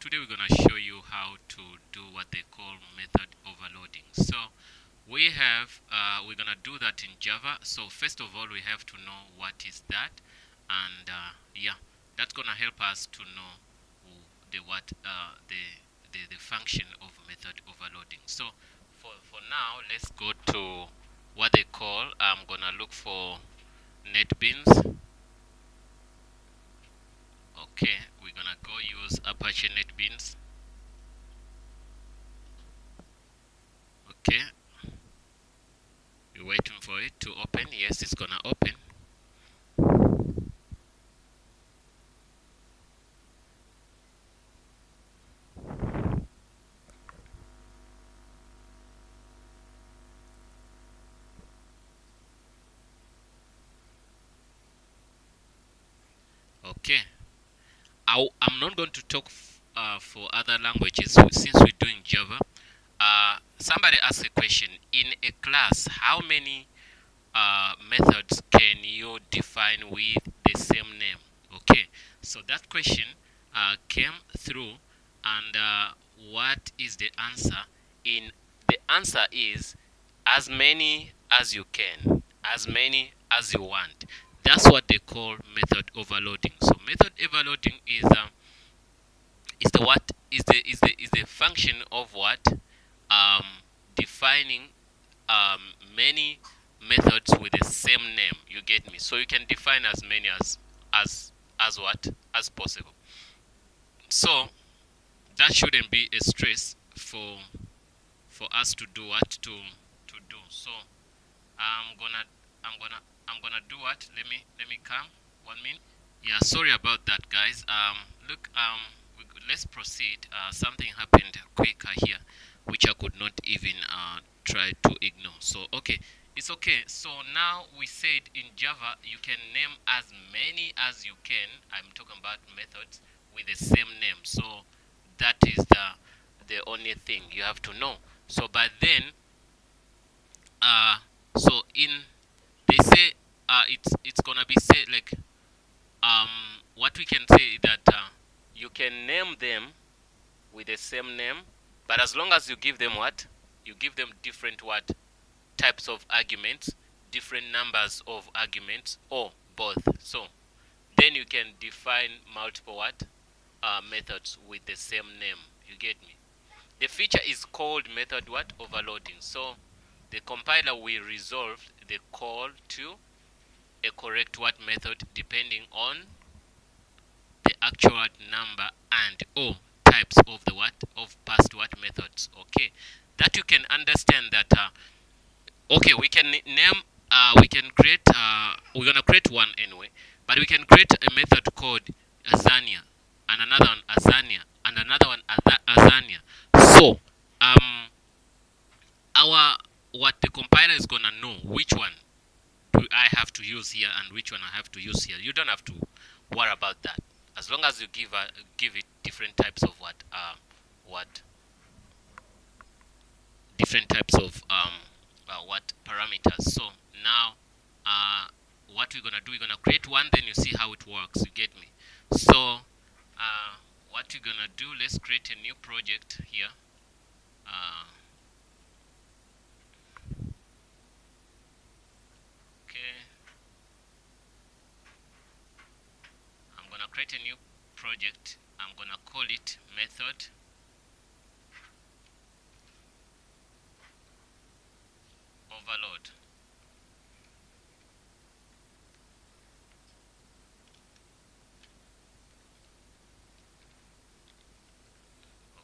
today we're gonna show you how to do what they call method overloading. So we're gonna do that in Java. So first of all, we have to know what is that, and yeah, that's gonna help us to know the function of method overloading. So for now, let's go to what they call. I'm gonna look for NetBeans. Okay, we're gonna go use Apache NetBeans. Okay, we're waiting for it to open. Yes, it's gonna open. Okay, I'm not going to talk for other languages since we're doing Java. Somebody asked a question: in a class, how many methods can you define with the same name? Okay, so that question came through, and what is the answer? The answer is as many as you can, as many as you want. That's what they call method overloading. So method overloading is the function of what defining many methods with the same name. You get me? So you can define as many as what as possible. So that shouldn't be a stress for us to do what to do. So I'm gonna I'm gonna I'm gonna do what? Let me come 1 minute. Yeah, sorry about that, guys. Look, let's proceed. Something happened quicker here, which I could not even try to ignore. So okay, it's okay. So now we said in Java you can name as many as you can. I'm talking about methods with the same name. So that is the only thing you have to know. So but then so in they say it's gonna be said like what we can say is that you can name them with the same name, but as long as you give them what, you give them different what types of arguments, different numbers of arguments, or both. So then you can define multiple what methods with the same name. You get me? The feature is called method what overloading. So the compiler will resolve the call to a correct what method depending on the actual number and or types of the what of past what methods. Okay, that you can understand that okay, we can name we can create we're gonna create one anyway, but we can create a method called Azania and another one Azania and another one Azania. So our what the compiler is gonna know which one do I have to use here and which one I have to use here. You don't have to worry about that as long as you give it different types of what different types of what parameters. So now what we're gonna do, we're gonna create one, then you see how it works. You get me? So what you're gonna do, let's create a new project here. Okay, I'm gonna create a new project. I'm gonna call it method overload.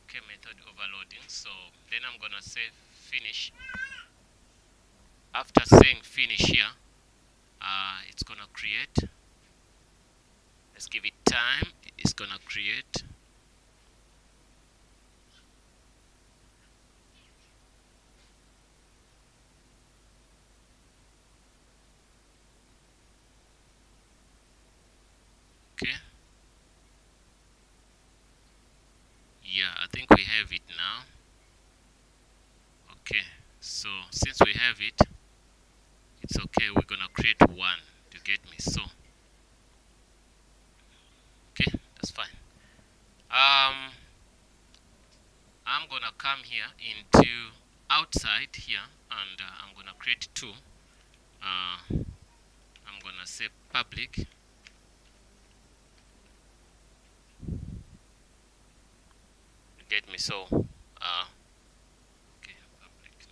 Okay, method overloading. So then I'm gonna say finish. After saying finish here, it's gonna create. Let's give it time. It's gonna create. Okay. Yeah, I think we have it now. Okay, so since we have it, it's okay. We're gonna create one. You get me? So okay, that's fine. gonna come here into outside here, and I'm gonna create two. I'm gonna say public. You get me? So okay, public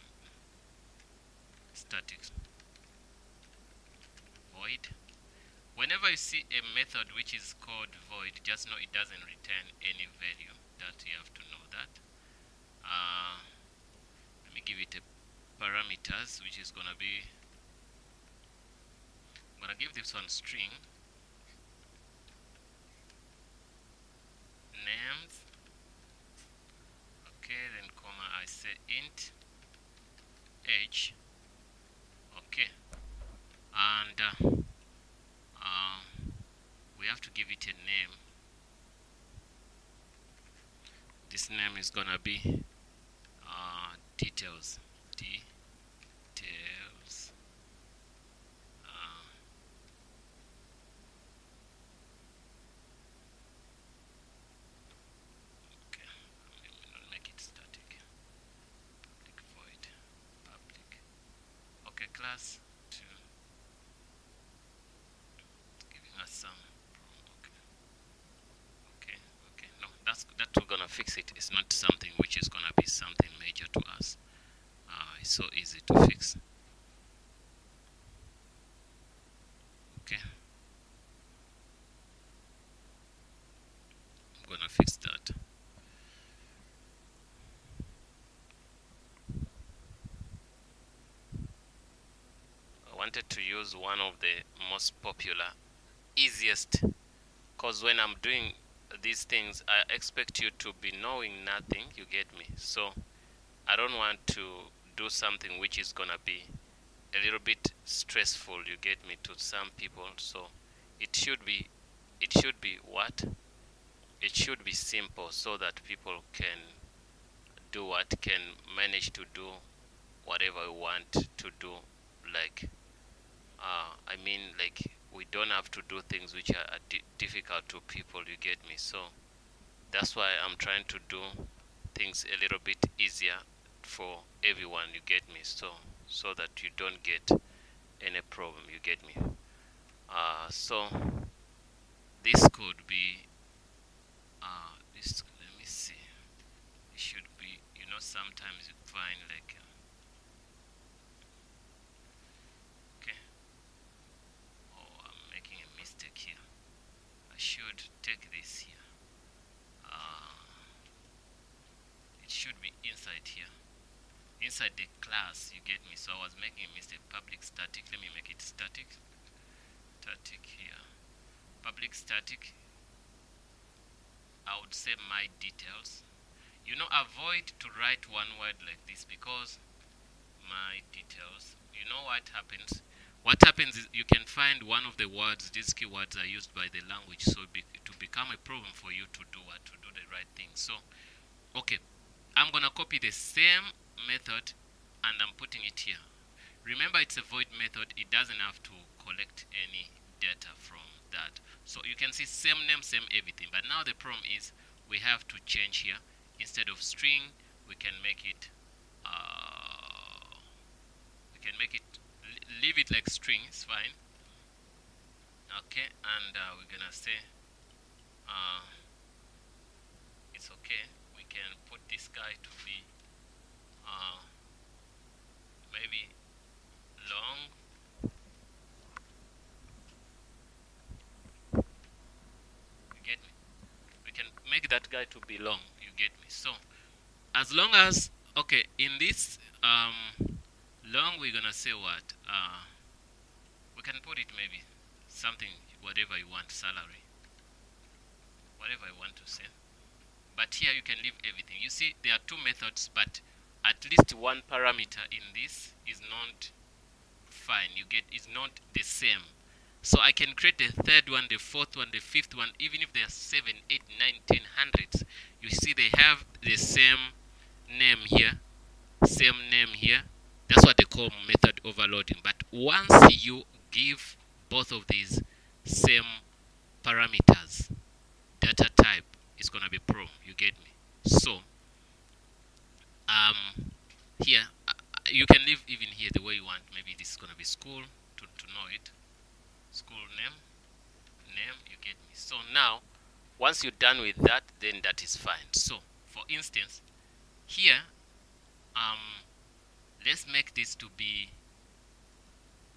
static void. Whenever you see a method which is called void, just know it doesn't return any value. That you have to know that. Let me give it a parameters, which is gonna be, I'm gonna give this one string names. Okay, then comma, I say int age. Okay, and we have to give it a name. This name is gonna be details. Details. Okay, I will not make it static. Public void. Public. Okay, class 2. Giving us some. Okay. No, that we're gonna fix it. It's not something which is gonna be something major to us. It's so easy to fix. Okay, I'm gonna fix that. I wanted to use one of the most popular, easiest, because when I'm doing these things, I expect you to be knowing nothing, you get me? So I don't want to do something which is gonna be a little bit stressful, you get me, to some people. So it should be what? It should be simple, so that people can do what? Can manage to do whatever we want to do. Like I mean, like, we don't have to do things which are difficult to people, you get me? So that's why I'm trying to do things a little bit easier for everyone, you get me? So that you don't get any problem, you get me? So this could be this, let me see, it should be, sometimes you find like okay, oh, I'm making a mistake here. I should take this here. It should be inside here, inside the class, you get me? So I was making a mistake. Public static, let me make it static here. Public static, I would say my details. Avoid to write one word like this, because my details, what happens? What happens is you can find one of the words, these keywords are used by the language, so to become a problem for you to do what? To do the right thing. So, okay, I'm gonna copy the same method and I'm putting it here. Remember, it's a void method. It doesn't have to collect any data from that. So you can see same name, same everything. But now the problem is we have to change here. Instead of string, we can make it leave it like string. It's fine. Okay, and we're gonna say it's okay. We can put this guy to be maybe long. You get me? We can make that guy to be long. You get me? So as long as, okay, in this long, we're gonna say what? We can put it maybe something, whatever you want, salary, whatever I want to say. But here you can leave everything. You see, there are two methods, but at least one parameter in this is not fine. You get, is not the same. So I can create the third one, the fourth one, the fifth one, even if there are 7, 8, 9, 10, hundreds. You see, they have the same name here, same name here. That's what they call method overloading. But once you give both of these same parameters, data type is gonna be pro. You get me? So here you can leave even here the way you want. Maybe this is gonna be school to know it. School name, you get me. So now once you're done with that, then that is fine. So for instance, here let's make this to be,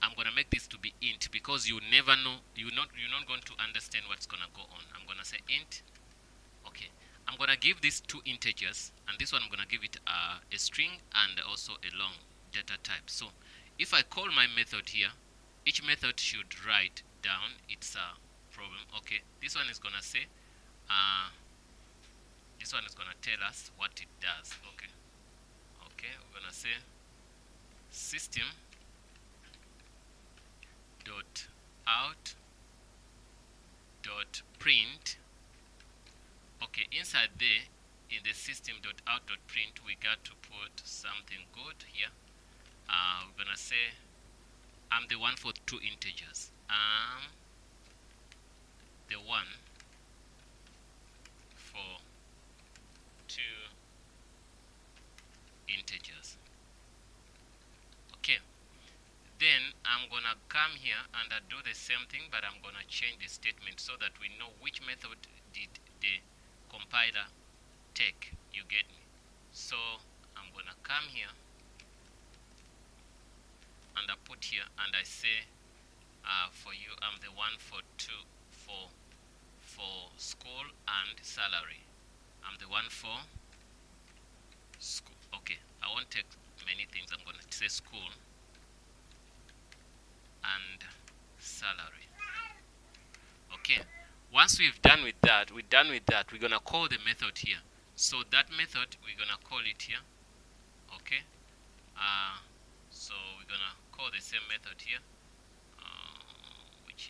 I'm gonna make this to be int, because you never know, you're not going to understand what's gonna go on. I'm gonna say int. Okay, I'm gonna give this two integers, and this one I'm gonna give it a string and also a long data type. So if I call my method here, each method should write down its problem. Okay, this one is gonna say this one is gonna tell us what it does. Okay, we're gonna say system dot out dot print. Okay, inside there in the system dot out dot print we got to put something good here. We're gonna say I'm the one for two integers. The one for two integers. Okay, then I'm gonna come here and do the same thing, but I'm gonna change the statement so that we know which method did the compiler take. You get me? So I'm gonna come here and I put here and I say for you I'm the one for school and salary. I'm the one for school. Okay, I won't take many things. I'm gonna say school and salary. Okay, once we're done with that, we're gonna call the method here. So that method we're gonna call it here. Okay, so we're gonna call the same method here, which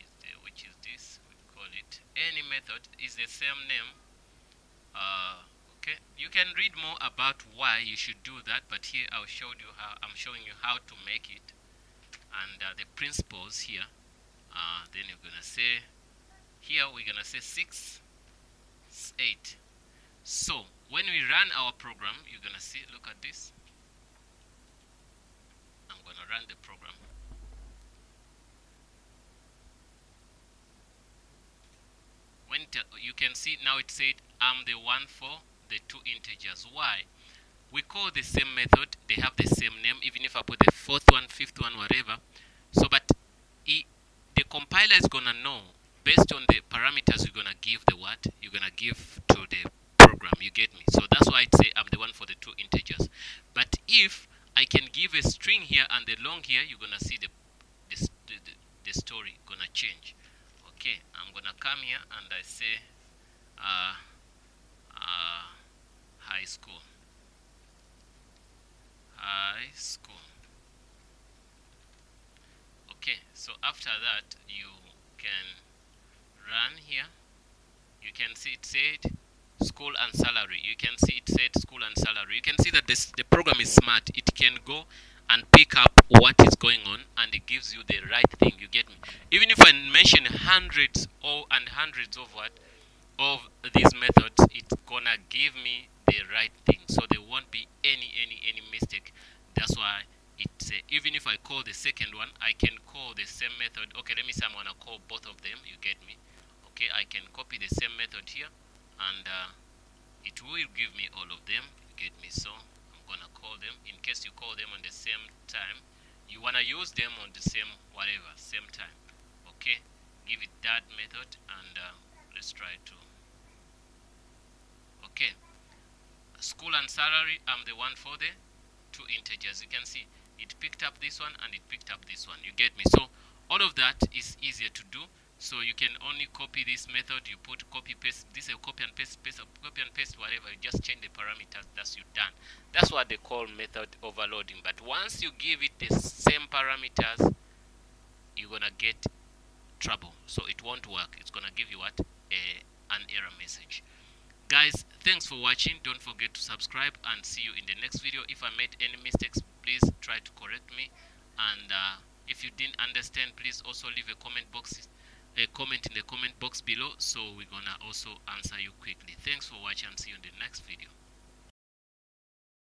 is this. We call it any method is the same name. Okay, you can read more about why you should do that, but here I'm showing you how to make it and the principles here. Then you're gonna say here we're gonna say 6, 8. So when we run our program, you're gonna see, look at this. I'm gonna run the program. When you can see now it said I'm the one for the two integers. Why? We call the same method, they have the same name, even if I put the fourth one, fifth one, whatever. So but the compiler is gonna know based on the parameters you're gonna give the what you're gonna give to the program. You get me? So that's why I'd say I'm the one for the two integers. But if I can give a string here and the long here, you're gonna see the story gonna change. Okay, I'm gonna come here and I say high school. Okay, so after that you can run here. You can see it said school and salary. You can see it said school and salary. You can see that the program is smart. It can go and pick up what is going on and it gives you the right thing. You get me? Even if I mention hundreds and hundreds of these methods, it's gonna give me the right thing, so there won't be any mistake. That's why it's even if I call the second one, I can call the same method. Okay, let me say I'm gonna call both of them. You get me? Okay, I can copy the same method here and it will give me all of them. You get me? So I'm gonna call them. In case you call them on the same time, you wanna use them on the same same time. Okay, give it that method and let's try to. Okay, school and salary, I'm the one for the two integers. You can see it picked up this one and it picked up this one. You get me? So all of that is easier to do. So you can only copy this method. You put copy paste. This is a copy and paste, copy and paste, whatever. You just change the parameters. That's you done. That's what they call method overloading. But once you give it the same parameters, you're gonna get trouble. So it won't work. It's gonna give you what? An error message. Guys, thanks for watching. Don't forget to subscribe and see you in the next video. If I made any mistakes, please try to correct me. And if you didn't understand, please also leave a comment in the comment box below, so we're gonna also answer you quickly. Thanks for watching and see you in the next video.